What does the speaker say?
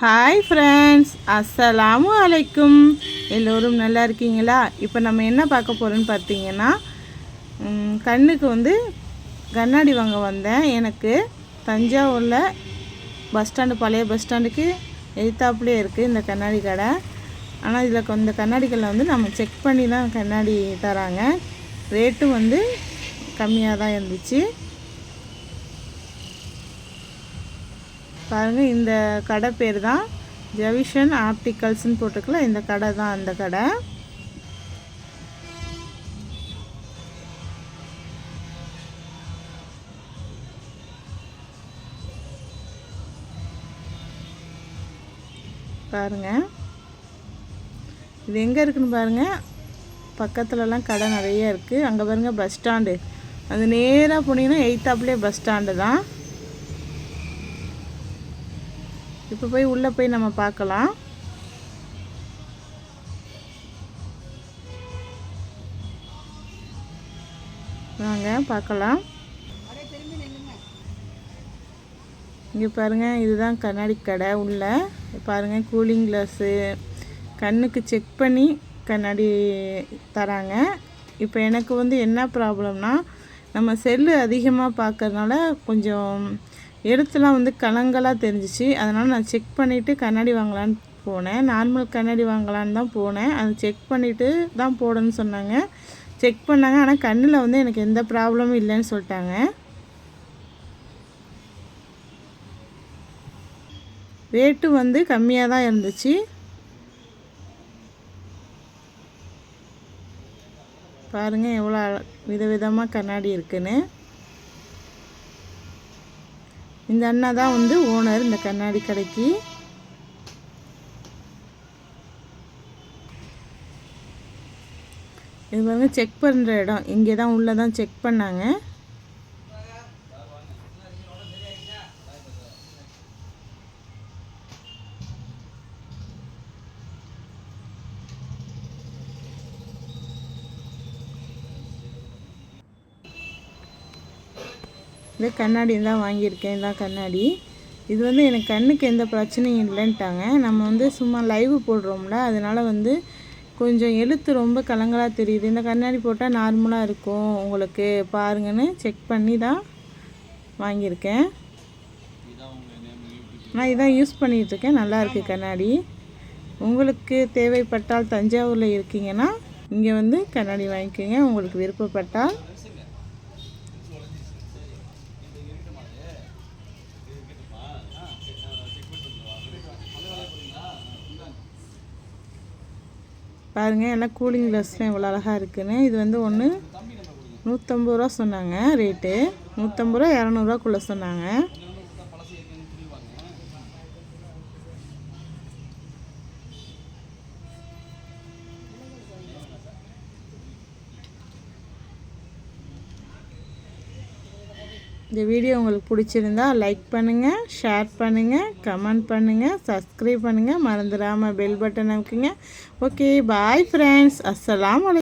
Hi friends, அஸ்ஸலாமு அலைக்கும். எல்லோரும் நல்லா இருக்கீங்களா? இப்போ நம்ம என்ன பார்க்க போகிறோன்னு பார்த்தீங்கன்னா, கண்ணுக்கு கண்ணாடி வாங்க வந்தேன். எனக்கு தஞ்சாவூரில் பஸ் ஸ்டாண்டு, பழைய பஸ் ஸ்டாண்டுக்கு எதிர்த்தாப்புலேயே இருக்குது இந்த கண்ணாடி கடை. ஆனால் இதில் இந்த கண்ணாடிகளில் நம்ம செக் பண்ணி தான் கண்ணாடி தராங்க. ரேட்டும் கம்மியாக தான் இருந்துச்சு. பாருங்கள், இந்த கடை பேர் தான் ஜவிஷன் ஆப்டிக்கல்ஸ்னு போட்டுக்கலாம். இந்த கடை தான் அந்த கடை. பாருங்கள், இது எங்கே இருக்குன்னு பாருங்கள். பக்கத்துலலாம் கடை நிறைய இருக்குது. அங்கே பாருங்கள் பஸ் ஸ்டாண்டு. அது நேராக போனீங்கன்னா எயித்தாப்புலேயே பஸ் ஸ்டாண்டு தான். இப்போ போய் உள்ளே போய் நம்ம பார்க்கலாம். வாங்க பார்க்கலாம். இங்கே பாருங்கள், இதுதான் கண்ணாடி கடை. உள்ள பாருங்கள், கூலிங் கிளாஸு, கண்ணுக்கு செக் பண்ணி கண்ணாடி தராங்க. இப்போ எனக்கு என்ன ப்ராப்ளம்னா, நம்ம செல்லு அதிகமாக பார்க்கறதுனால கொஞ்சம் எழுத்துலாம் கலங்கலாக தெரிஞ்சிச்சு. அதனால் நான் செக் பண்ணிவிட்டு கண்ணாடி வாங்கலான்னு போனேன். நார்மல் கண்ணாடி வாங்கலான்னு தான் போனேன். அது செக் பண்ணிவிட்டு தான் போடணும்னு சொன்னாங்க. செக் பண்ணாங்க. ஆனால் கண்ணில் எனக்கு எந்த ப்ராப்ளமும் இல்லைன்னு சொல்லிட்டாங்க. ரேட்டு கம்மியாக தான் இருந்துச்சு. பாருங்கள் எவ்வளோ விதவிதமாக கண்ணாடி இருக்குன்னு. இந்த அண்ணா தான் ஓனர் இந்த கண்ணாடி கடைக்கு. இது செக் பண்ணுற இடம். இங்கே தான் உள்ளே தான் செக் பண்ணாங்க. இந்த கண்ணாடி தான் வாங்கியிருக்கேன். இதான் கண்ணாடி. இது எனக்கு கண்ணுக்கு எந்த பிரச்சனையும் இல்லைன்ட்டாங்க. நம்ம சும்மா லைவ் போடுறோம்ல, அதனால் கொஞ்சம் எழுத்து ரொம்ப கலங்கலாக தெரியுது. இந்த கண்ணாடி போட்டால் நார்மலாக இருக்கும் உங்களுக்கு பாருங்கன்னு செக் பண்ணி தான் வாங்கியிருக்கேன். நான் இதான் யூஸ் பண்ணிகிட்ருக்கேன். நல்லா இருக்குது கண்ணாடி. உங்களுக்கு தேவைப்பட்டால் தஞ்சாவூரில் இருக்கீங்கன்னா இங்கே கண்ணாடி வாங்கிக்கோங்க, உங்களுக்கு விருப்பப்பட்டால். பாருங்கள், எல்லாம் கூலிங் கிளாஸ்லாம் எவ்வளோ அழகாக இருக்குன்னு. இது ஒன்று 150 ரூபா சொன்னாங்க ரேட்டு. 150 ரூபா 200 ரூபாக்குள்ளே சொன்னாங்க. இந்த வீடியோ உங்களுக்கு பிடிச்சிருந்தா லைக் பண்ணுங்கள், ஷேர் பண்ணுங்கள், கமெண்ட் பண்ணுங்கள், சப்ஸ்கிரைப் பண்ணுங்கள். மறந்துடாமல் பெல் பட்டன் அமைக்குங்க. Okay, bye friends. அஸ்ஸலாமு அலைக்கும்.